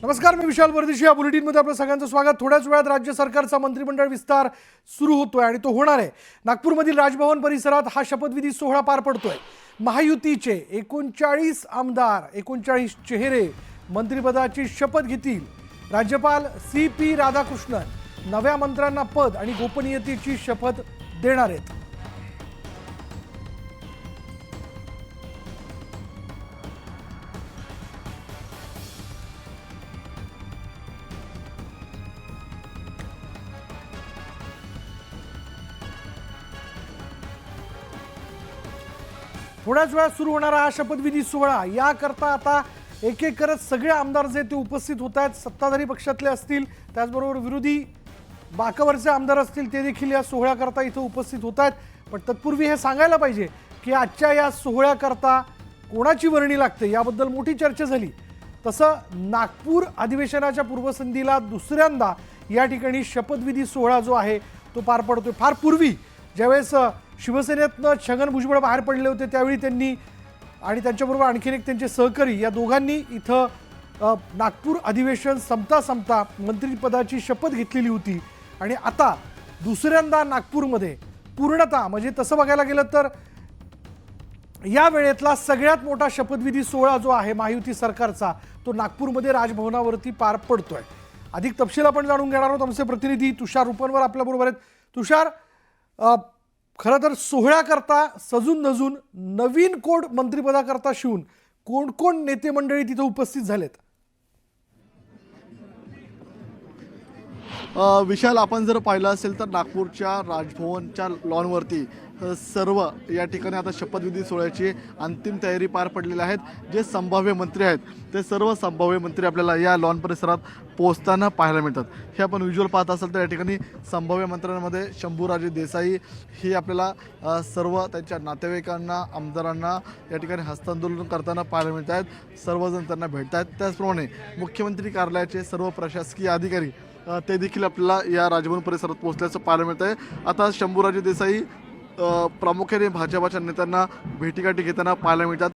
नमस्कार, मी विशाल परदेशी. या बुलेटिनमध्ये आपलं सगळ्यांचं स्वागत. थोड्याच वेळात राज्य सरकारचा मंत्रिमंडळ विस्तार सुरू होतोय आणि तो होणार आहे. नागपूरमधील राजभवन परिसरात हा शपथविधी सोहळा पार पडतोय. महायुतीचे 39 आमदार, 39 चेहरे मंत्रिपदाची शपथ घेतील. राज्यपाल CP राधाकृष्णन नव्या मंत्र्यांना पद आणि गोपनीयतेची शपथ देणार आहेत. थोड्याच वेळात सुरू होणारा हा शपथविधी सोहळा, याकरता आता एक एक करत सगळे आमदार जे ते उपस्थित होत आहेत. सत्ताधारी पक्षातले असतील, त्याचबरोबर विरोधी बाकावरचे आमदार असतील, ते देखील या सोहळ्याकरता इथं उपस्थित होत आहेत. पण तत्पूर्वी हे सांगायला पाहिजे की आजच्या या सोहळ्याकरता कोणाची वर्णी लागते याबद्दल मोठी चर्चा झाली. तसं नागपूर अधिवेशनाच्या पूर्वसंध्येला दुसऱ्यांदा या ठिकाणी शपथविधी सोहळा जो आहे तो पार पडतोय. फार पूर्वी ज्यावेळेस शिवसेनेतनं छगन भुजबळ बाहेर पडले होते, त्यावेळी त्यांनी आणि त्यांच्याबरोबर आणखीन एक त्यांचे सहकारी या दोघांनी इथं नागपूर अधिवेशन संपता मंत्रिपदाची शपथ घेतलेली होती. आणि आता दुसऱ्यांदा नागपूरमध्ये पूर्णतः, म्हणजे तसं बघायला गेलं तर या वेळेतला सगळ्यात मोठा शपथविधी सोहळा जो आहे महायुती सरकारचा, तो नागपूरमध्ये राजभवनावरती पार पडतोय. अधिक तपशील आपण जाणून घेणार आहोत. आमचे प्रतिनिधी तुषार रुपनवर आपल्याबरोबर आहेत. तुषार, खरं तर सोहळ्याकरता सजून धजून नवीन कोड मंत्रिपदाकरता शिवून कोण कोण नेते मंडळी तिथे उपस्थित झालेत? विशाल, आपण जर पाहिलं असेल तर नागपूरच्या राजभवनच्या लॉनवरती सर्व या ठिकाणी आता शपथविधी सोहळ्याची अंतिम तयारी पार पडलेली आहेत. जे संभाव्य मंत्री आहेत ते सर्व संभाव्य मंत्री आपल्याला या लॉन परिसरात पोहोचताना पाहायला मिळतात. हे आपण व्हिज्युअल पाहत असाल तर या ठिकाणी संभाव्य मंत्र्यांमध्ये शंभूराजे देसाई हे आपल्याला सर्व त्यांच्या नातेवाईकांना, आमदारांना या ठिकाणी हस्तांदोलन करताना पाहायला मिळत आहेत. सर्वजण त्यांना भेटत आहेत. त्याचप्रमाणे मुख्यमंत्री कार्यालयाचे सर्व प्रशासकीय अधिकारी ते देखील आपल्याला या राजभवन परिसरात पोहोचल्याचं पाहायला मिळत आहे. आता शंभूराजे देसाई प्रामुख्याने भाजपाच्या नेत्यांना भेटीगाठी घेताना पाहायला मिळतात.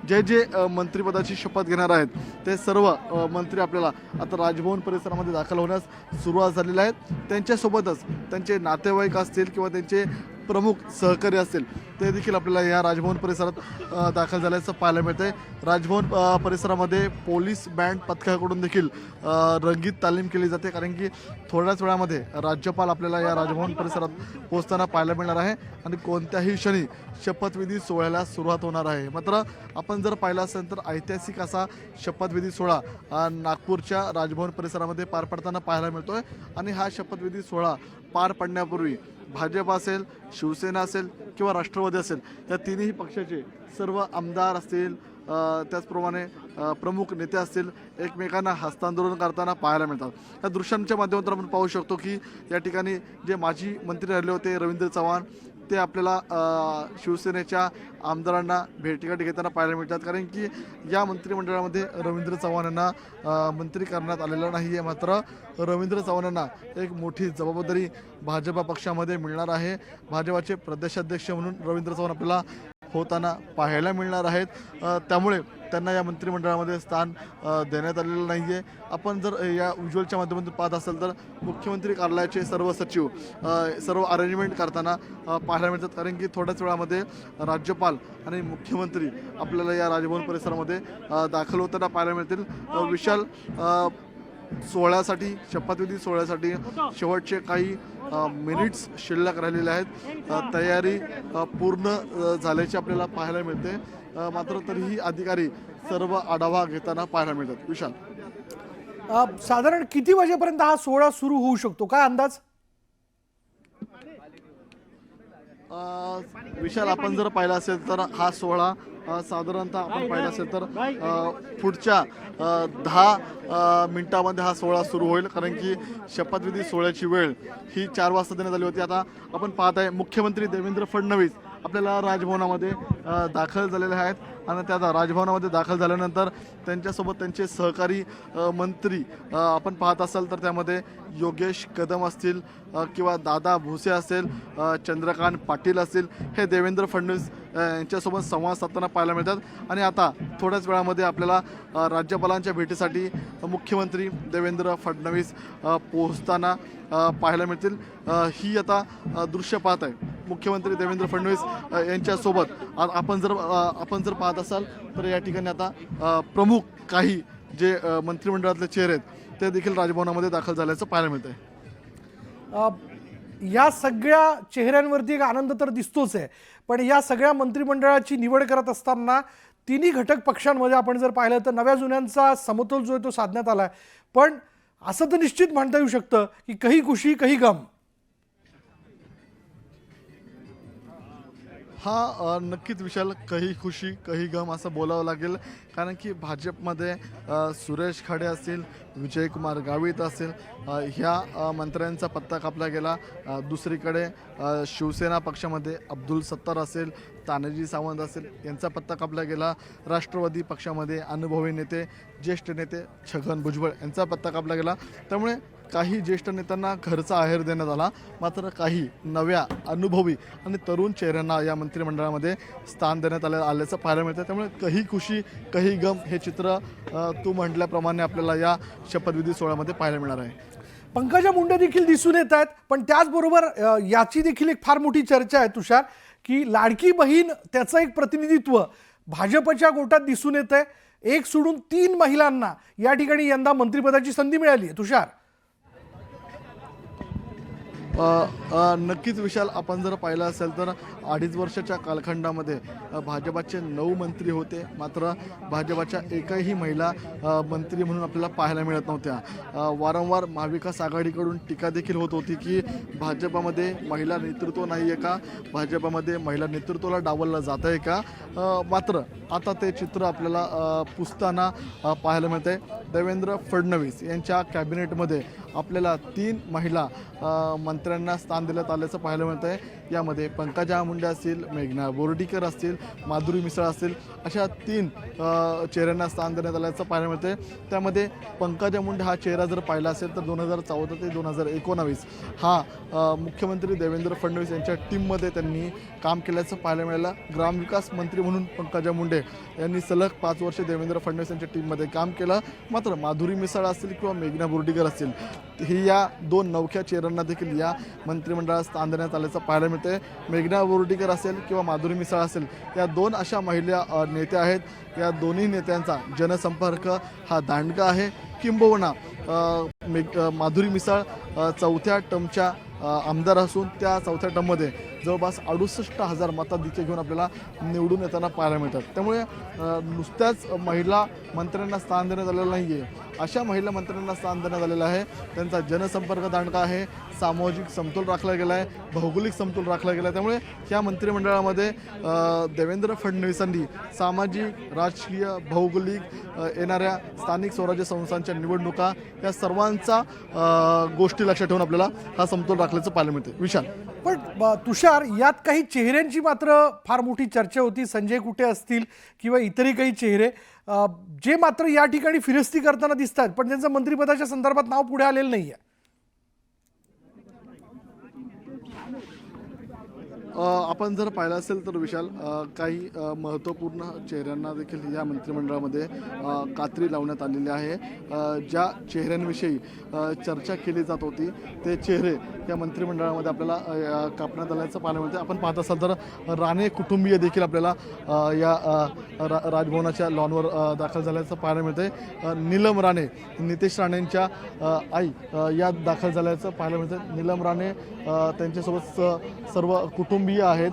जे जे मंत्रिपदाची शपथ घेणार आहेत ते सर्व मंत्री आपल्याला आता राजभवन परिसरामध्ये दाखल होण्यास सुरुवात झालेली आहेत. त्यांच्यासोबतच त्यांचे नातेवाईक असतील किंवा त्यांचे प्रमुख सहकारी असतील ते देखील आपल्याला या राजभवन परिसरात दाखल झाल्याचं पाहायला मिळतंय. राजभवन परिसरामध्ये पोलीस बँड पथकाकडून देखील रंगीत तालीम केली जाते, कारण की थोड्याच वेळामध्ये राज्यपाल आपल्याला या राजभवन परिसरात पोहोचताना पाहायला मिळणार आहे आणि कोणत्याही क्षणी शपथविधी सोहळ्याला सुरुवात होणार आहे. मात्र आपण जर पाहिलं असेल तर ऐतिहासिक असा शपथविधी सोहळा नागपूरच्या राजभवन परिसरामध्ये पार पडताना पाहायला मिळतोय. आणि हा शपथविधी सोहळा पार पडण्यापूर्वी भाजप असेल, शिवसेना असेल किंवा राष्ट्रवादी असेल, या तिन्ही पक्षाचे सर्व आमदार असतील, त्याचप्रमाणे प्रमुख नेते असतील, एकमेकांना हस्तांदोलन करताना पाहायला मिळतात. या दृश्यांच्या माध्यमातून आपण पाहू शकतो की या ठिकाणी जे माजी मंत्री राहिले होते रवींद्र चव्हाण, ते आपल्याला शिवसेनेच्या आमदारांना भेटीगाठी घेताना पाहायला मिळतात. कारण की या मंत्रिमंडळामध्ये रवींद्र चव्हाण यांना मंत्री करण्यात आलेलं नाही आहे. मात्र रवींद्र चव्हाणांना एक मोठी जबाबदारी भाजपा पक्षामध्ये मिळणार आहे. भाजपाचे प्रदेशाध्यक्ष म्हणून रवींद्र चव्हाण आपल्याला होताना पाहायला मिळणार आहेत. त्यामुळे त्यांना या मंत्रिमंडळामध्ये स्थान देण्यात आलेलं नाही आहे. आपण जर या व्हिज्युअलच्या माध्यमातून पाहत असाल तर मुख्यमंत्री कार्यालयाचे सर्व सचिव सर्व अरेंजमेंट करताना पाहायला मिळतात. कारण की थोड्याच वेळामध्ये राज्यपाल आणि मुख्यमंत्री आपल्याला या राजभवन परिसरामध्ये दाखल होताना पाहायला मिळतील. विशाल, सोहळ्यासाठी, शपथविधी सोहळ्यासाठी शेवटचे काही मिनिट्स शिल्लक राहिलेले आहेत. तयारी पूर्ण झाल्याची आपल्याला पाहायला मिळते. मात्र तरीही अधिकारी सर्व आढावा घेताना पाहायला मिळतात. विशाल, साधारण किती वाजेपर्यंत हा सोहळा सुरू होऊ शकतो, काय अंदाज? विशाल, आपण जर पाहिला असेल तर हा सोहळा साधारणतः आपण पाहिलं असेल तर पुढच्या 10 मिनिटांमध्ये हा सोहळा सुरू होईल. कारण की शपथविधी सोहळ्याची वेळ ही 4 वाजता देण्यात आली होती. आता आपण पाहत आहे मुख्यमंत्री देवेंद्र फडणवीस आपल्याला राजभवनामध्ये दाखल झालेले आहेत आणि त्या राजभवनामध्ये दाखल झाल्यानंतर त्यांच्यासोबत त्यांचे सहकारी मंत्री आपण पाहत असाल तर त्यामध्ये योगेश कदम असतील किंवा दादा भुसे असेल, चंद्रकांत पाटील असतील, हे देवेंद्र फडणवीस यांच्यासोबत संवाद साधताना पाहायला मिळतात। आणि आता थोड्याच वेळामध्ये आपल्याला राज्यपालांच्या भेटीसाठी मुख्यमंत्री देवेंद्र फडणवीस पोहोचताना पाहायला मिळतील। ही आता दृश्य पाहत आहे मुख्यमंत्री देवेंद्र फडणवीस यांच्यासोबत आपण जर पाहत असाल तर या ठिकाणी आता प्रमुख काही जे मंत्रिमंडळातले चेहरे आहेत ते देखील राजभवनामध्ये दाखल झाल्याचं पाहायला मिळत आहे। या सगळ्या चेहऱ्यांवरती एक आनंद तर दिसतोच आहे, पण या सगळ्या मंत्रिमंडळाची निवड करत असताना तिन्ही घटक पक्षांमध्ये आपण जर पाहिलं तर नव्या जुन्यांचा समतोल जो आहे तो साधण्यात आला आहे। पण असं तर निश्चित म्हणता येऊ शकतं की कही खुशी कही गम। हा नक्कीच विशाल, कही खुशी कही गम असं बोलावं लागेल, कारण की भाजपमध्ये सुरेश खाडे असतील, विजयकुमार गावित असेल, ह्या मंत्र्यांचा पत्ता कापला गेला। दुसरीकडे शिवसेना पक्षामध्ये अब्दुल सत्तार असेल, तानाजी सावंत असेल, यांचा पत्ता कापला गेला। राष्ट्रवादी पक्षामध्ये अनुभवी नेते, ज्येष्ठ नेते छगन भुजबळ यांचा पत्ता कापला गेला। त्यामुळे काही ज्येष्ठ नेत्यांना घरचा आहेर देण्यात आला, मात्र काही नव्या अनुभवी आणि तरुण चेहऱ्यांना या मंत्रिमंडळामध्ये स्थान देण्यात आल्याचं पाहायला मिळतं। त्यामुळे कही खुशी कही गम हे चित्र तू म्हटल्याप्रमाणे आपल्याला या शपथविधी सोहळ्यामध्ये पाहायला मिळणार आहे। पंकजा मुंडे देखील दिसून येत आहेत, पण त्याचबरोबर याची देखील एक फार मोठी चर्चा आहे तुषार की लाडकी बहीण त्याचं एक प्रतिनिधित्व भाजपच्या गोटात दिसून येत आहे। एक सोडून 3 महिलांना या ठिकाणी यंदा मंत्रिपदाची संधी मिळाली आहे। तुषार, नक्कीच विशाल, आपण जर पाहिलं असेल तर 2.5 वर्षाच्या कालखंडामध्ये भाजपाचे 9 मंत्री होते, मात्र भाजपाच्या एकही महिला मंत्री म्हणून आपल्याला पाहायला मिळत नव्हत्या। वारंवार महाविकास आघाडीकडून टीका देखील होत होती की भाजपामध्ये महिला नेतृत्व नाही आहे का, भाजपामध्ये महिला नेतृत्वाला डावललं जात आहे का। मात्र आता ते चित्र आपल्याला पुसताना पाहायला मिळत आहे। देवेंद्र फडणवीस यांच्या कॅबिनेटमध्ये आपल्याला 3 महिला मंत्र्यांना स्थान देण्यात आल्याचं पाहायला मिळतं आहे। यामध्ये पंकजा मुंडे असतील, मेघना बोर्डीकर असतील, माधुरी मिसाळ असतील, अशा 3 चेहऱ्यांना स्थान देण्यात आल्याचं पाहायला मिळतं आहे। त्यामध्ये पंकजा मुंडे हा चेहरा जर पाहिला असेल तर 2014 ते 2019 हा मुख्यमंत्री देवेंद्र फडणवीस यांच्या टीममध्ये त्यांनी काम केल्याचं पाहायला मिळालं। ग्रामविकास मंत्री म्हणून पंकजा मुंडे यांनी सलग 5 वर्षे देवेंद्र फडणवीस यांच्या टीममध्ये काम केलं। मात्र माधुरी मिसाळ असतील किंवा मेघना बोर्डीकर असतील, ही या 2 नवख्या चेहऱ्यांना देखील या मंत्रिमंडळात स्थान देण्यात आल्याचं पाहायला मिळते। मेघना बोर्डीकर असेल किंवा माधुरी मिसाळ असेल, या 2 अशा महिला नेत्या आहेत। या दोन्ही नेत्यांचा जनसंपर्क हा दांडगा आहे, किंबहुना माधुरी मिसाळ 4थ्या टर्मच्या आमदार असून त्या 4थ्या टर्ममध्ये जवळपास 68,000 मताधिक्य घेऊन आपल्याला निवडून येताना पाहायला मिळतात। त्यामुळे नुसत्याच महिला मंत्र्यांना स्थान देण्यात आलेलं नाही आहे, अशा महिला मंत्र्यांना स्थान देण्यात आलेलं आहे। त्यांचा जनसंपर्क दांडगा आहे, सामाजिक समतोल राखला गेला आहे, भौगोलिक समतोल राखला गेला आहे। त्यामुळे या मंत्रिमंडळामध्ये देवेंद्र फडणवीसांनी सामाजिक, राजकीय, भौगोलिक, येणाऱ्या स्थानिक स्वराज्य संस्थांच्या निवडणुका या सर्वांचा गोष्टी लक्षात ठेवून आपल्याला हा समतोल राखल्याचं पाहायला मिळते। विशाल, पण तुषार, यात काही चेहऱ्यांची मात्र फार मोठी चर्चा होती। संजय कुटे असतील किंवा इतरही काही चेहरे जे मात्र या ठिकाणी फिरस्ती करताना दिसतात, पण त्यांचं मंत्रिपदाच्या संदर्भात नाव पुढे आलेलं नाहीये। आपण जर पाहिलं असेल तर विशाल, काही महत्त्वपूर्ण चेहऱ्यांना देखील या मंत्रिमंडळामध्ये कात्री लावण्यात आलेली आहे। ज्या चेहऱ्यांविषयी चर्चा केली जात होती ते चेहरे या मंत्रिमंडळामध्ये आपल्याला कापण्यात आल्याचं पाहायला मिळतं। आपण पाहत असाल तर राणे कुटुंबीय देखील आपल्याला या राजभवनाच्या लॉनवर दाखल झाल्याचं पाहायला मिळतं। नीलम राणे, नितेश राणेंच्या आई या दाखल झाल्याचं पाहायला मिळतं। नीलम राणे त्यांच्यासोबत सर्व कुटुंबीय आहेत,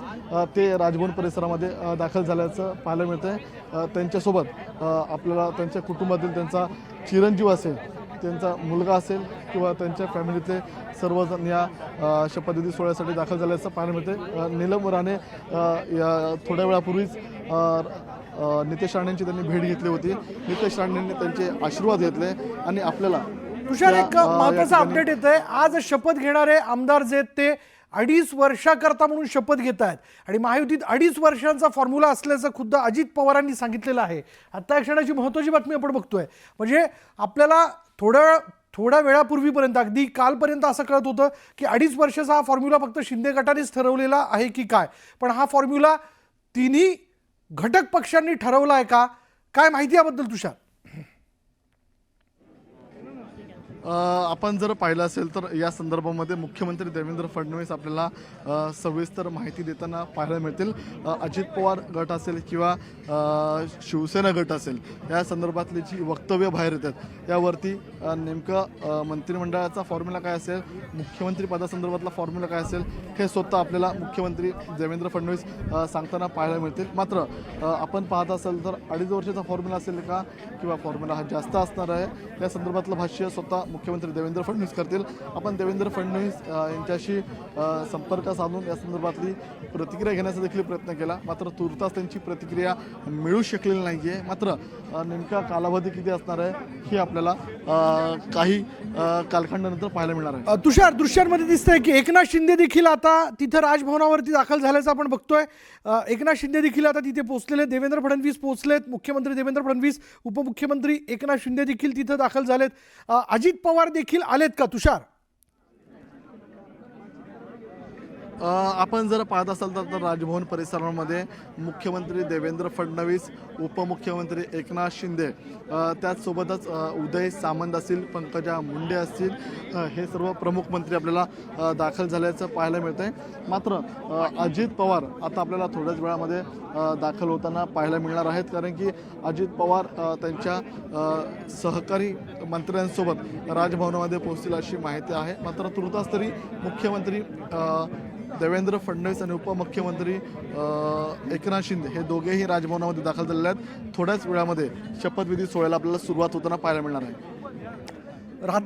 ते राजभवन परिसरामध्ये दाखल झाल्याचं पाहायला मिळतं। त्यांच्यासोबत आपल्याला त्यांच्या कुटुंबातील त्यांचा चिरंजीव असेल, त्यांचा मुलगा असेल किंवा त्यांच्या फॅमिलीतले सर्वजण या शपथविधी सोहळ्यासाठी दाखल झाल्याचं पाहायला मिळते। नीलम राणे या थोड्या वेळापूर्वीच नितेश राणेंची त्यांनी भेट घेतली होती। नितेश राणेंनी त्यांचे आशीर्वाद घेतले आणि आपल्याला तुषार, एक महत्त्वाचा अपडेट येतोय। आज शपथ घेणारे आमदार जे ते 2.5 वर्षाकरता म्हणून शपथ घेत आहेत आणि महायुतीत 2.5 वर्षांचा फॉर्म्युला असल्याचं खुद्द अजित पवारांनी सांगितलेलं आहे. आता या क्षणाची महत्त्वाची बातमी आपण बघतोय. म्हणजे आपल्याला थोड्या वेळापूर्वीपर्यंत अगदी कालपर्यंत असं कळत होतं की 2.5 वर्षाचा हा फॉर्म्युला फक्त शिंदे गटानेच ठरवलेला आहे की काय, पण हा फॉर्म्युला तिन्ही घटक पक्षांनी ठरवला आहे का, काय माहिती याबद्दल तुषार? आपण जर पाहिलं असेल तर या संदर्भामध्ये मुख्यमंत्री देवेंद्र फडणवीस आपल्याला सविस्तर माहिती देताना पाहायला मिळतील. अजित पवार गट असेल किंवा शिवसेना गट असेल या संदर्भातली जी वक्तव्य बाहेर येतात यावरती नेमकं मंत्रिमंडळाचा फॉर्म्युला काय असेल, मुख्यमंत्री पदासंदर्भातला फॉर्म्युला काय असेल हे स्वतः आपल्याला मुख्यमंत्री देवेंद्र फडणवीस सांगताना पाहायला मिळतील. मात्र आपण पाहत असाल तर 2.5 वर्षाचा फॉर्म्युला असेल का किंवा फॉर्म्युला हा जास्त असणार आहे या संदर्भातलं भाष्य स्वतः मुख्यमंत्री देवेंद्र फडणवीस करतील. आपण देवेंद्र फडणवीस यांच्याशी संपर्क साधून या संदर्भातली प्रतिक्रिया घेण्याचा देखील प्रयत्न केला, मात्र तुर्तास त्यांची प्रतिक्रिया मिळू शकलेली नाही आहे. मात्र नेमका कालावधी किती असणार आहे हे आपल्याला काही कालखंडानंतर पाहायला मिळणार आहे. तुषार, दृश्यांमध्ये दिसतंय की एकनाथ शिंदे देखील आता तिथं राजभवनावरती दाखल झाल्याचं आपण बघतोय. एकनाथ शिंदे देखील आता तिथे पोहोचलेले, देवेंद्र फडणवीस पोहोचलेत, मुख्यमंत्री देवेंद्र फडणवीस, उपमुख्यमंत्री एकनाथ शिंदे देखील तिथं दाखल झालेत. अजित पवार देखील आलेत का तुषार? आपण जर पाहत असाल तर राजभवन परिसरामध्ये मुख्यमंत्री देवेंद्र फडणवीस, उपमुख्यमंत्री एकनाथ शिंदे, त्याचसोबतच उदय सामंत असतील, पंकजा मुंडे असतील, हे सर्व प्रमुख मंत्री आपल्याला दाखल झाल्याचं पाहायला मिळतं आहे. मात्र अजित पवार आता आपल्याला थोड्याच वेळामध्ये दाखल होताना पाहायला मिळणार आहेत, कारण की अजित पवार त्यांच्या सहकारी मंत्र्यांसोबत राजभवनामध्ये पोहोचतील अशी माहिती आहे. मात्र तुर्तास तरी मुख्यमंत्री देवेंद्र फडणवीस आणि उपमुख्यमंत्री एकनाथ शिंदे हे दोघेही राजभवनामध्ये दाखल झालेले आहेत. थोड्याच वेळामध्ये शपथविधी सोहळ्याला आपल्याला सुरुवात होताना पाहायला मिळणार आहे.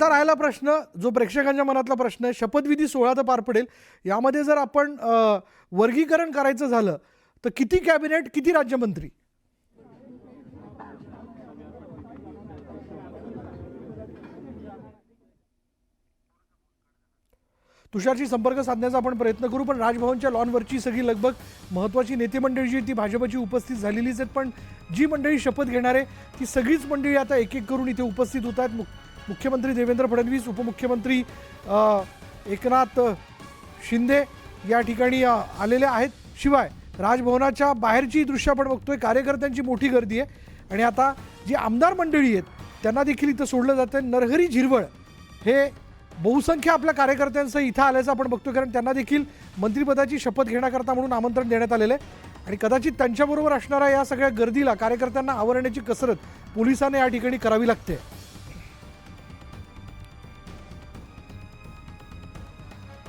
राहिला प्रश्न, जो प्रेक्षकांच्या मनातला प्रश्न आहे, शपथविधी सोहळा तर पार पडेल, यामध्ये जर आपण वर्गीकरण करायचं झालं तर किती कॅबिनेट, किती राज्यमंत्री? तुषारशी संपर्क साधण्याचा आपण प्रयत्न करू, पण राजभवनच्या लॉनवरची सगळी लगबग, महत्त्वाची नेते मंडळी जी ती भाजपची उपस्थित झालेलीच आहेत, पण जी मंडळी शपथ घेणार आहे ती सगळीच मंडळी आता एक एक करून इथे उपस्थित होत आहेत. मुख्यमंत्री देवेंद्र फडणवीस, उपमुख्यमंत्री एकनाथ शिंदे या ठिकाणी आलेले आहेत. शिवाय राजभवनाच्या बाहेरची दृश्य आपण बघतोय, कार्यकर्त्यांची मोठी गर्दी आहे आणि आता जी आमदार मंडळी आहेत त्यांना देखील इथं सोडलं जातं. नरहरी झिरवळ हे बहुसंख्य आपल्या कार्यकर्त्यांसह इथं आल्याचं आपण बघतोय, कारण त्यांना देखील मंत्रिपदाची शपथ घेण्याकरता म्हणून आमंत्रण देण्यात आलेलं आहे आणि कदाचित त्यांच्याबरोबर असणाऱ्या या सगळ्या गर्दीला कार्यकर्त्यांना आवरण्याची कसरत पोलिसांना या ठिकाणी करावी लागते.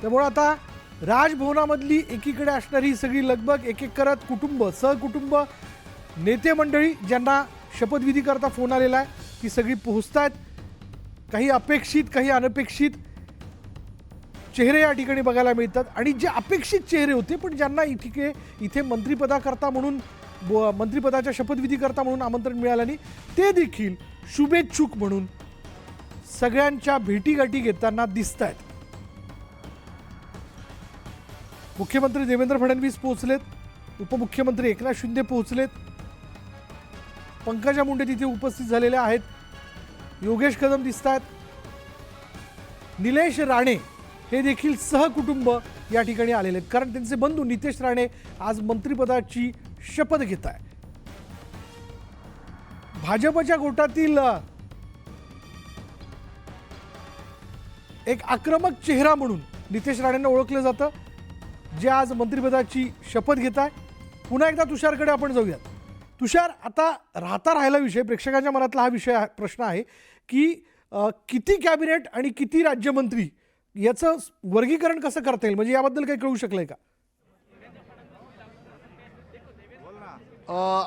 त्यामुळे आता राजभवनामधली एकीकडे असणारी सगळी लगबग, एक एक करत कुटुंब, सहकुटुंब, नेते मंडळी ज्यांना शपथविधी करता फोन आलेला आहे ती सगळी पोहोचतायत. काही अपेक्षित, काही अनपेक्षित चेहरे या ठिकाणी बघायला मिळतात आणि जे अपेक्षित चेहरे होते पण ज्यांना इथे मंत्रिपदाकरता म्हणून, मंत्रिपदाच्या शपथविधी करता म्हणून आमंत्रण मिळालं नाही, ते देखील शुभेच्छुक म्हणून सगळ्यांच्या भेटीगाठी घेताना दिसत आहेत. मुख्यमंत्री देवेंद्र फडणवीस पोहोचलेत, उपमुख्यमंत्री एकनाथ शिंदे पोहोचलेत, पंकजा मुंडे तिथे उपस्थित झालेल्या आहेत, योगेश कदम दिसत आहेत, निलेश राणे हे देखील सहकुटुंब या ठिकाणी आलेले आहेत, कारण त्यांचे बंधू नितेश राणे आज मंत्रिपदाची शपथ घेत आहे. भाजपच्या गोटातील एक आक्रमक चेहरा म्हणून नितेश राणेंना ओळखलं जातं, जे आज मंत्रिपदाची शपथ घेत आहे. पुन्हा एकदा तुषारकडे आपण जाऊयात. तुषार, आता राहिला विषय, प्रेक्षकांच्या मनातला हा विषय प्रश्न आहे की किती कॅबिनेट आणि किती राज्यमंत्री याचं वर्गीकरण कसं करता येईल, म्हणजे याबद्दल काही कळू शकलंय का?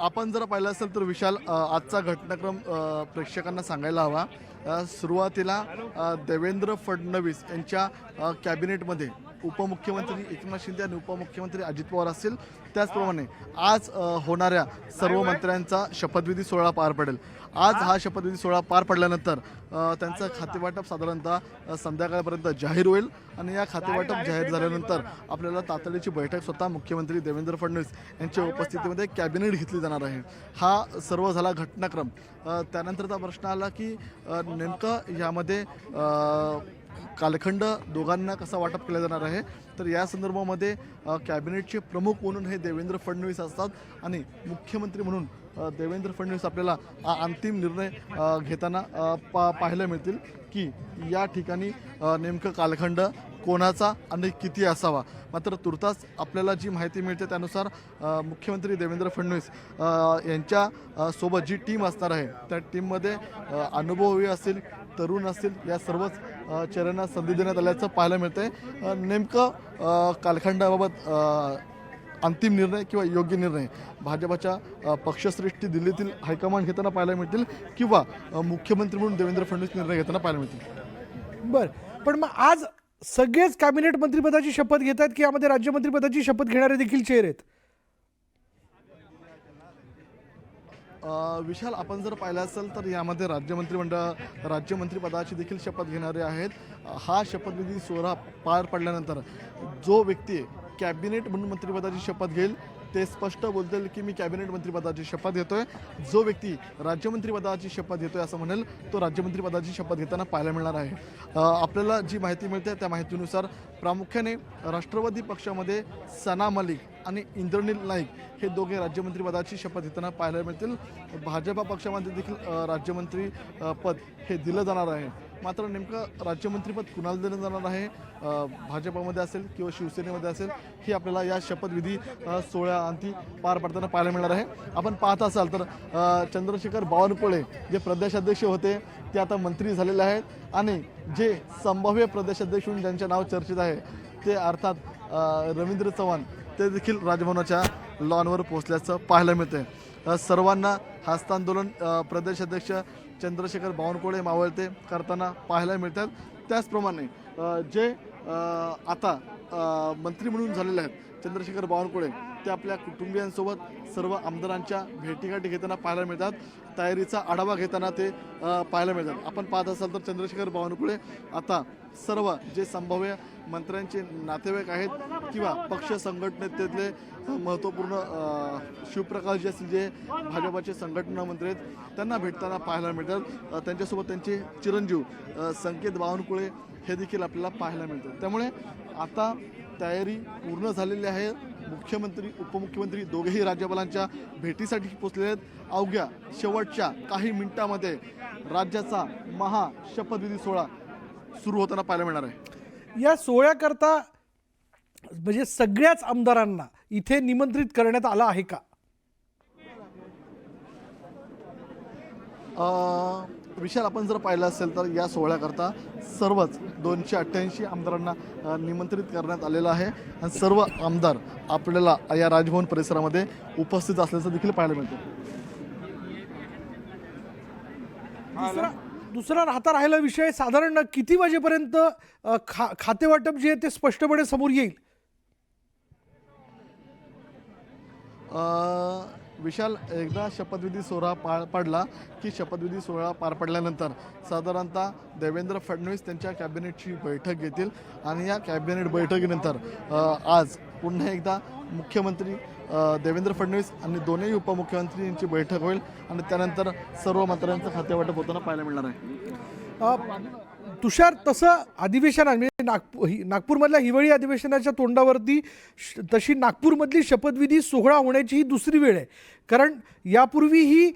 आपण जर पाहिलं असेल तर विशाल, आजचा घटनाक्रम प्रेक्षकांना सांगायला हवा. सुरुवातीला देवेंद्र फडणवीस यांच्या कॅबिनेटमध्ये उपमुख्यमंत्री एकनाथ शिंदे आणि उपमुख्यमंत्री अजित पवार असतील, त्याचप्रमाणे आज होणाऱ्या सर्व मंत्र्यांचा शपथविधी सोहळा पार पडेल. आज हा शपथविधी सोहळा पार पडल्यानंतर त्यांचं खातेवाटप साधारणतः संध्याकाळपर्यंत जाहीर होईल आणि या खातेवाटप जाहीर झाल्यानंतर आपल्याला तातडीची बैठक स्वतः मुख्यमंत्री देवेंद्र फडणवीस यांच्या उपस्थितीमध्ये कॅबिनेट घेतली जाणार आहे. हा सर्व झाला घटनाक्रम. त्यानंतरचा प्रश्न आला की नेमकं यामध्ये कालखंड दोघांना कसा वाटप केला जाणार आहे. तर या संदर्भामध्ये कॅबिनेटचे प्रमुख म्हणून हे देवेंद्र फडणवीस असतात आणि मुख्यमंत्री म्हणून देवेंद्र फडणवीस आपल्याला अंतिम निर्णय घेताना पाहायला मिळतील की या ठिकाणी नेमकं कालखंड कोणाचा आणि किती असावा. मात्र तुर्तास आपल्याला जी माहिती मिळते त्यानुसार मुख्यमंत्री देवेंद्र फडणवीस यांच्या सोबत जी टीम असणार आहे त्या टीममध्ये अनुभवी असतील, तरुण असतील, या सर्वच चेहऱ्यांना संधी देण्यात आल्याचं पाहायला मिळतंय. नेमकं कालखंडाबाबत अंतिम निर्णय किंवा योग्य निर्णय भाजपच्या पक्षश्रेष्ठी दिल्लीतील हायकमांड घेताना पाहायला मिळतील किंवा मुख्यमंत्री म्हणून देवेंद्र फडणवीस निर्णय घेताना पाहायला मिळतील. बरं, पण मग आज सगळेच कॅबिनेट मंत्रिपदाची शपथ घेत आहेत की यामध्ये राज्यमंत्रीपदाची शपथ घेणारे देखील चेहरे आहेत? विशाल, आपण जर पाहिलं असेल तर यामध्ये राज्यमंत्रीपदाची देखील शपथ घेणारे आहेत. हा शपथविधी सोहळा पार पडल्यानंतर जो व्यक्ती कॅबिनेट म्हणून मंत्रिपदाची शपथ घेईल ते स्पष्ट बोलतील की मी कॅबिनेट मंत्रिपदाची शपथ घेतोय. जो व्यक्ती राज्यमंत्रीपदाची शपथ घेतोय असं म्हणेल तो राज्यमंत्रीपदाची शपथ घेताना पाहायला मिळणार आहे. आपल्याला जी माहिती मिळते त्या माहितीनुसार प्रामुख्याने राष्ट्रवादी पक्षामध्ये सना मलिक आणि इंद्रनील नाईक हे दोघे राज्यमंत्रीपदाची शपथ घेताना पाहायला मिळतील. भाजपा पक्षामध्ये देखील राज्यमंत्री पद हे दिलं जाणार आहे. मात्र नेमकं राज्यमंत्रीपद कुणाला दिलं जाणार आहे, भाजपमध्ये असेल किंवा शिवसेनेमध्ये असेल, ही आपल्याला या शपथविधी सोहळ्याअंती पार पडताना पाहायला मिळणार आहे. आपण पाहत असाल तर चंद्रशेखर बावनकुळे जे प्रदेशाध्यक्ष होते ते आता मंत्री झालेले आहेत आणि जे संभाव्य प्रदेशाध्यक्ष म्हणून ज्यांचे नाव चर्चेत आहे ते अर्थात रवींद्र चव्हाण ते देखील राजभवनाच्या लॉनवर पोहोचल्याचं पाहायला मिळते. सर्वांना हस्तांदोलन प्रदेशाध्यक्ष चंद्रशेखर बावनकुळे मावळते करताना पाहायला मिळतात. त्याचप्रमाणे जे आता मंत्री म्हणून झालेले आहेत चंद्रशेखर बावनकुळे ते आपल्या कुटुंबियांसोबत सर्व आमदारांच्या भेटीगाठी घेताना पाहायला मिळतात. तयारीचा आढावा घेताना ते पाहायला मिळतात. आपण पाहत असाल तर चंद्रशेखर बावनकुळे आता सर्व जे संभाव्य मंत्र्यांचे नातेवाईक आहेत किंवा पक्ष संघटनेतले महत्त्वपूर्ण शिवप्रकाश जे असतील जे भाजपाचे संघटना मंत्री आहेत त्यांना भेटताना पाहायला मिळतात. त्यांच्यासोबत त्यांचे चिरंजीव संकेत बावनकुळे हे देखील आपल्याला पाहायला मिळतात. त्यामुळे आता तयारी पूर्ण झालेली आहे. मुख्यमंत्री उपमुख्यमंत्री दोघेही राज्यपालांच्या भेटीसाठी पोचलेले आहेत. अवघ्या शेवटच्या काही मिनिटांमध्ये राज्याचा महाशपथविधी सोहळा सुरू होताना पाहायला मिळणार आहे. या सोहळ्याकरता म्हणजे सगळ्याच आमदारांना इथे निमंत्रित करण्यात आलं आहे का? विशाल, आपण जर पाहिलं असेल तर या सोहळ्याकरता सर्वच 288 आमदारांना निमंत्रित करण्यात आलेलं आहे आणि सर्व आमदार आपल्याला या राजभवन परिसरामध्ये उपस्थित असल्याचं देखील पाहायला मिळतं. दुसरा राहता राहिला विषय, साधारण किती वाजेपर्यंत खातेवाटप जे आहे ते स्पष्टपणे समोर येईल? विशाल, एकदा शपथविधी सोहळा पार पडला की शपथविधी सोहळा पार पडल्यानंतर साधारणतः देवेंद्र फडणवीस त्यांच्या कॅबिनेटची बैठक घेतील आणि या कॅबिनेट बैठकीनंतर आज पुन्हा एकदा मुख्यमंत्री देवेंद्र फडणवीस आणि दोन्ही उपमुख्यमंत्री यांची बैठक होईल आणि त्यानंतर सर्व मंत्र्यांचं खातेवाटप होताना पाहायला मिळणार आहे. तुषार, तसं अधिवेशन म्हणजे नागपूरमधल्या हिवाळी अधिवेशनाच्या तोंडावरती तशी नागपूरमधली शपथविधी सोहळा होण्याची ही दुसरी वेळ आहे. कारण यापूर्वीही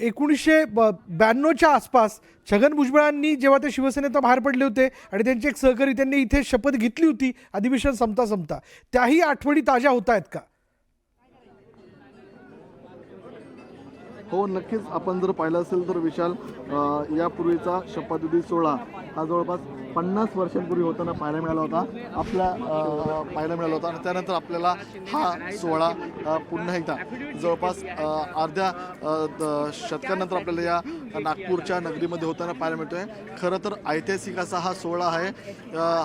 1992च्या आसपास छगन भुजबळांनी जेव्हा ते शिवसेनेत बाहेर पडले होते आणि त्यांचे एक सहकारी त्यांनी इथे शपथ घेतली होती अधिवेशन संपता त्याही आठवणी ताज्या होत आहेत का? हो, नक्कीच. आपण जर पाहिलं असेल तर विशाल, यापूर्वीचा शपथविधी सोहळा हा जवळपास 50 वर्षांपूर्वी होताना पाहायला मिळाला होता पाहायला मिळाला होता. आणि त्यानंतर आपल्याला हा सोहळा पुन्हा एकदा जवळपास अर्ध्या शतकानंतर आपल्याला या नागपूरच्या नगरीमध्ये होताना पाहायला मिळतोय. खरं तर ऐतिहासिक असा हा सोहळा आहे.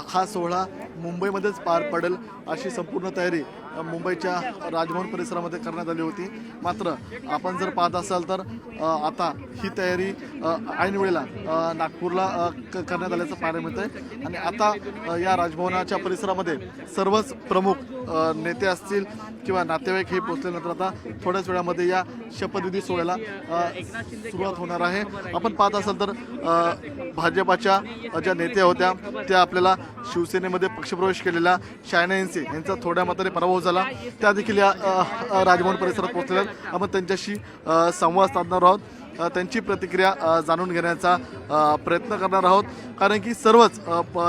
हा सोहळा मुंबईमध्येच पार पडेल अशी संपूर्ण तयारी मुंबईच्या राजभवन परिसरामध्ये करण्यात आली होती. मात्र आपण जर पाहत असाल तर आता ही तयारी ऐन वेळेला नागपूरला करण्यात आल्याचं पाहायला मिळतंय. आणि आता या राजभवनाच्या परिसरामध्ये सर्वच प्रमुख नेते असतील किंवा नातेवाईक हे पोहोचल्यानंतर आता थोड्याच वेळामध्ये या शपथविधी सोहळ्याला सुरुवात होणार आहे. आपण पाहत असाल तर भाजपाच्या ज्या नेत्या होत्या त्या आपल्याला शिवसेनेमध्ये पक्षप्रवेश केलेल्या शायना एनसी यांचा थोड्या मताने पराभव झाला. त्या देखील या राजभवन परिसरात पोहोचलेल्या. आपण त्यांच्याशी संवाद साधणार आहोत, त्यांची प्रतिक्रिया जाणून घेण्याचा प्रयत्न करणार आहोत. कारण की सर्वच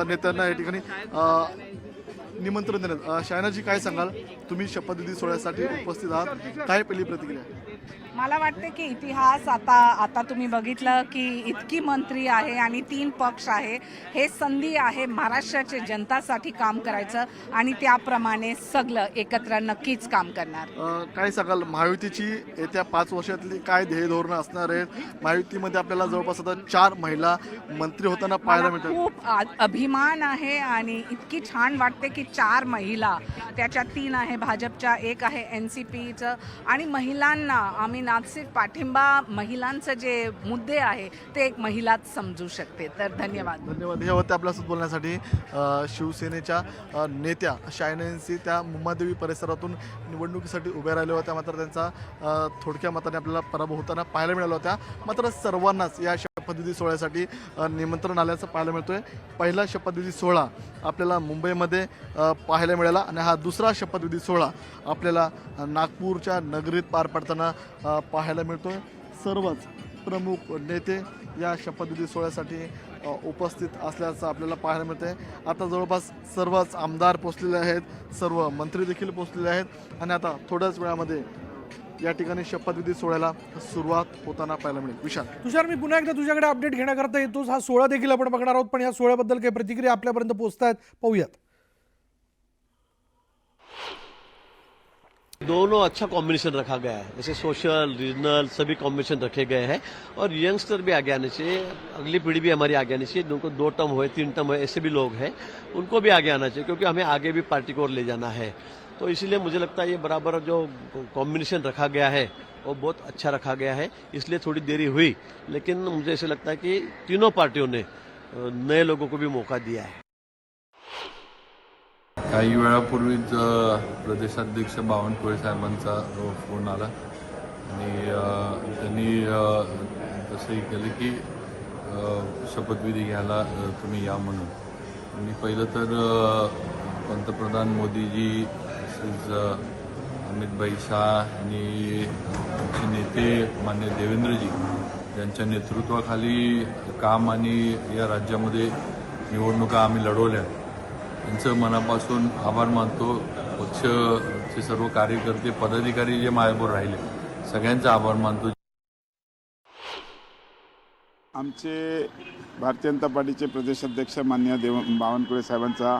नेत्यांना या ठिकाणी निमंत्रण देण्यात. शायनाजी, काय सांगाल? तुम्ही शपथविधी सोहळ्यासाठी उपस्थित आहात, काय पहिली प्रतिक्रिया? मला वाटते की इतिहास आता तुम्ही बघितलं की इतकी मंत्री आहे आणि 3 पक्ष आहे. हे संधी आहे महाराष्ट्राच्या जनतासाठी काम करायचं आणि त्याप्रमाणे सगळं एकत्र नक्कीच काम करणार. काय सांगाल, महायुतीची येत्या 5 वर्षातली काय ध्येय धोरणं असणार आहेत? महायुतीमध्ये आपल्याला जवळपास आता 4 महिला मंत्री होताना पाहायला मिळतात. खूप अभिमान आहे आणि इतकी छान वाटते की 4 महिला, त्याच्यात 3 आहे भाजपच्या, 1 आहे NCPचं. आणि महिलांना आम्ही नासिक पाठिंबा, महिलांचं जे मुद्दे आहे ते एक महिलाच समजू शकते. तर धन्यवाद. हे होते आपल्यासोबत बोलण्यासाठी शिवसेनेच्या नेत्या शायना एनसी. त्या मुंबादेवी परिसरातून निवडणुकीसाठी उभ्या राहिल्या होत्या. मात्र त्यांचा थोडक्या मताने आपल्याला पराभव होताना पाहायला मिळाला होता. मात्र सर्वांनाच या शपथविधी सोहळ्यासाठी निमंत्रण आल्याचं पाहायला मिळतोय. पहिला शपथविधी सोहळा आपल्याला मुंबईमध्ये पाहायला मिळाला आणि हा दुसरा शपथविधी सोहळा आपल्याला नागपूरच्या नगरीत पार पडताना पाहायला मिळतोय. सर्वच प्रमुख नेते या शपथविधी सोहळ्यासाठी उपस्थित असल्याचं आपल्याला पाहायला मिळतंय. आता जवळपास सर्वच आमदार पोहोचलेले आहेत, सर्व मंत्री देखील पोहोचलेले आहेत आणि आता थोड्याच वेळामध्ये या ठिकाणी शपथविधी सोहळ्याला सुरुवात होताना पाहायला मिळेल. विशाल, तुषार, मी पुन्हा एकदा तुझ्याकडे अपडेट घेण्याकरता येतोच. हा सोहळा देखील आपण बघणार आहोत, पण या सोहळ्याबद्दल काही प्रतिक्रिया आपल्यापर्यंत पोहोचतायत, पाहूयात. दोनों अच्छा कॉम्बिनेशन रखा गया है, जैसे सोशल रीजनल सभी कॉम्बिनेशन रखे गए हैं और यंगस्टर भी आगे आने चाहिए, अगली पीढ़ी भी हमारी आगे आनी चाहिए. जिनको 2 टर्म हुए 3 टर्म हुए ऐसे भी लोग हैं, उनको भी आगे आना चाहिए क्योंकि हमें आगे भी पार्टी को और ले जाना है. तो इसीलिए मुझे लगता है ये बराबर जो कॉम्बिनेशन रखा गया है वो बहुत अच्छा रखा गया है. इसलिए थोड़ी देरी हुई, लेकिन मुझे ऐसे लगता है कि तीनों पार्टियों ने नए लोगों को भी मौका दिया है. काही वेळापूर्वीच प्रदेशाध्यक्ष बावनकुळे साहेबांचा फोन आला आणि त्यांनी तसंही केलं की शपथविधी घ्यायला तुम्ही या म्हणून. मी पहिलं तर पंतप्रधान मोदीजी तसेच अमितभाई शाह आणि आमचे नेते मान्य देवेंद्रजी यांच्या नेतृत्वाखाली काम आणि या राज्यामध्ये निवडणुका आम्ही लढवल्या. त्यांचं मनापासून आभार मानतो. पक्षाचे सर्व कार्यकर्ते पदाधिकारी जे माझ्याबरोबर राहिले सगळ्यांचा आभार मानतो. आमचे भारतीय जनता पार्टीचे प्रदेशाध्यक्ष माननीय बावनकुळे साहेबांचा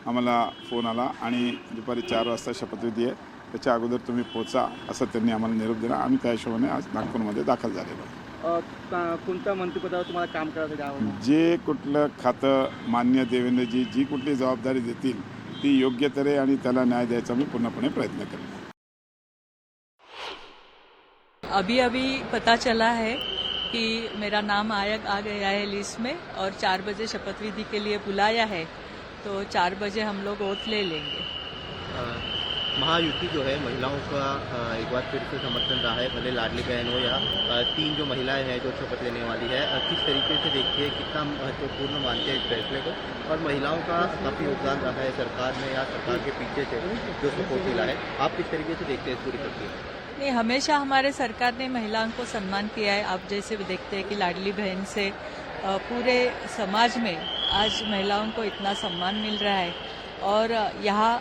आम्हाला फोन आला आणि दुपारी 4 वाजता शपथविधी आहे, त्याच्या अगोदर तुम्ही पोचा असं त्यांनी आम्हाला निरोप दिला. आम्ही त्या हिशोबाने आज नागपूरमध्ये दाखल झालेलो. कोणत्या मंत्रिपदावर तुम्हाला काम करायचं? जे कुठलं खातं मान्य देवेंद्रजी जी कुठली जबाबदारी देतील ती योग्य तऱ्हे आणि त्याला न्याय द्यायचा मी पूर्णपणे प्रयत्न करेन. अभी पता चला है कि मेरा नाम आ गया है लिस्ट में और 4 बजे शपथविधि के लिए बुलाया है, तो 4 बजे हम लोग ओथ ले लेंगे. महायुति जो है महिलाओं का एक बार फिर से समर्थन रहा है, भले लाडली बहन हो या 3 जो महिलाएं हैं जो शपथ लेने वाली है. किस तरीके से देखते हैं, कितना महत्वपूर्ण मानते हैं इस फैसले को, और महिलाओं का काफ़ी योगदान रहा है सरकार में या सरकार के पीछे से जो सपोर्ट मिला है, आप किस तरीके से देखते हैं इस पूरी प्रक्रिया? नहीं, हमेशा हमारे सरकार ने महिलाओं को सम्मान किया है. आप जैसे भी देखते हैं कि लाडली बहन से पूरे समाज में आज महिलाओं को इतना सम्मान मिल रहा है. और यहाँ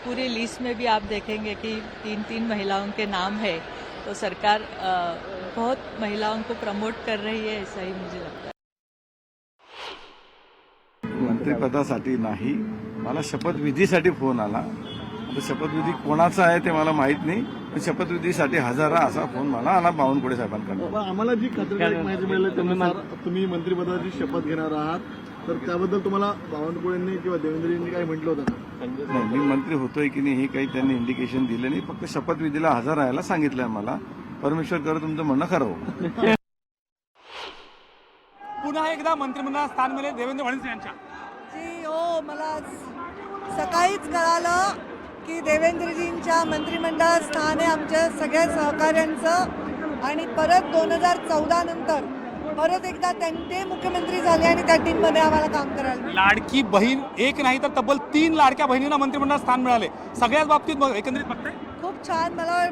पूरी लिस्ट में भी आप देखेंगे कि 3 महिलाओं के नाम है, तो सरकार बहुत महिलाओं को प्रमोट कर रही है, ऐसा ही मुझे लगता है. मंत्रिपदासाठी नाही, मला शपथविधीसाठी फोन आला. आता शपथविधी कोणाचा आहे ते मला माहीत नाही, पण शपथविधीसाठी हजर राहा असा फोन मला आला बावनकुळे साहेबांकडून. बाबा, आम्हाला जी खात्रीदायक माहिती मिळाली त्यानुसार तुम्ही मंत्रिपदाची शपथ घेणार आहात, तर त्याबद्दल तुम्हाला बावनकुळेंनी किंवा देवेंद्रजींनी काही म्हटलं होतं का? नाही, मी मंत्री होतोय की नाही हे काही त्यांनी इंडिकेशन दिलं नाही. फक्त शपथविधीला हजर राहायला सांगितलंय मला. परमेश्वर करो तुमचं म्हणणं खरं हो. पुन्हा एकदा मंत्रिमंडळात स्थान मिळेल देवेंद्र फडणवीस यांच्या. जी हो, मला सकाळीच कळालं की देवेंद्रजींच्या मंत्रिमंडळात स्थान आहे आमच्या सगळ्या सहकाऱ्यांचं. आणि परत 2014 नंतर परत एकदा ते मुख्यमंत्री झाले आणि त्या टीममध्ये आम्हाला काम करायला. लाडकी बहीण एक नाही तर तब्बल 3 लाडक्या बहिणींना मंत्रिमंडळात स्थान मिळाले. सगळ्याच बाबतीत एकंदरीत बघताय खूप छान. मला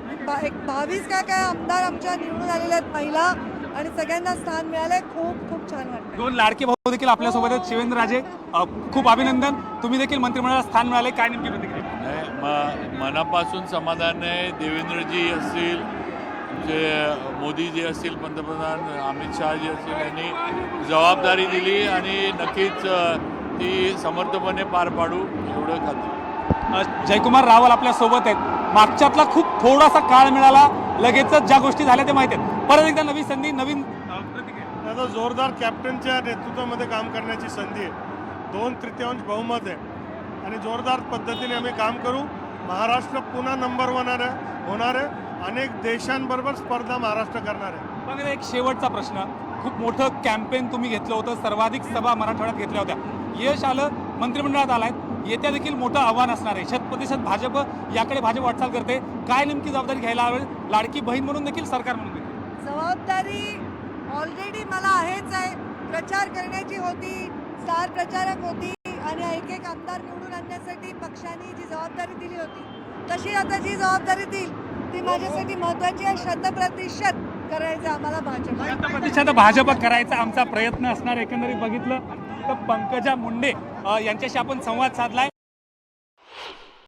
एक 22 काय आमदार आमच्या निवडून आलेल्या आहेत महिला, आणि सगळ्यांना स्थान मिळालंय. खूप छान वाटतं. 2 लाडके भाऊ देखील आपल्यासोबत आहेत. शिवेंद्रराजे, खूप अभिनंदन. तुम्ही देखील मंत्रिमंडळात स्थान मिळाले. काय नेमकी प्रतिक्रिया? मनापासून समाधान आहे. देवेंद्रजी असतील, जे मोदीजी असतील, पंतप्रधान अमित शहाजी असतील, यांनी जबाबदारी दिली आणि नक्कीच ती समर्थपणे पार पाडू एवढं खात्री. जयकुमार रावल आपल्या सोबत आहेत. मागच्यातला खूप थोडासा काळ मिळाला, लगेचच ज्या गोष्टी झाल्या ते माहिती आहेत. परत एकदा नवी संधी, नवीन आता जोरदार कॅप्टनच्या नेतृत्वामध्ये काम करण्याची संधी आहे. 2/3 बहुमत आहे आणि जोरदार पद्धतीने आम्ही काम करू. महाराष्ट्र पुन्हा नंबर 1 होणार आहे. अनेक देशांबरोबर स्पर्धा महाराष्ट्र करणार आहे. बघा, एक शेवटचा प्रश्न. खूप मोठं कॅम्पेन तुम्ही घेतलं होतं, सर्वाधिक सभा मराठवाड्यात घेतल्या होत्या, यश आलं, मंत्रिमंडळात आलाय. येत्या देखील मोठं आव्हान असणार आहे. 100% भाजप याकडे भाजप वाटचाल करते. काय नेमकी जबाबदारी घ्यायला हवी, लाडकी बहीण म्हणून देखील, सरकार म्हणून देखील? जबाबदारी ऑलरेडी मला आहेच आहे. प्रचार करण्याची होती, स्टार प्रचारक होती, आणि एक आमदार निवडून आणण्यासाठी पक्षाने जी जबाबदारी दिली होती, तशी आता जी जबाबदारी देईल ती माझ्यासाठी महत्त्वाची आहे. 100% करायचं आम्हाला भाजप. 100% भाजप करायचा आमचा प्रयत्न असणार. एकंदरीत बघितलं तर पंकजा मुंडे यांच्याशी आपण संवाद साधलाय.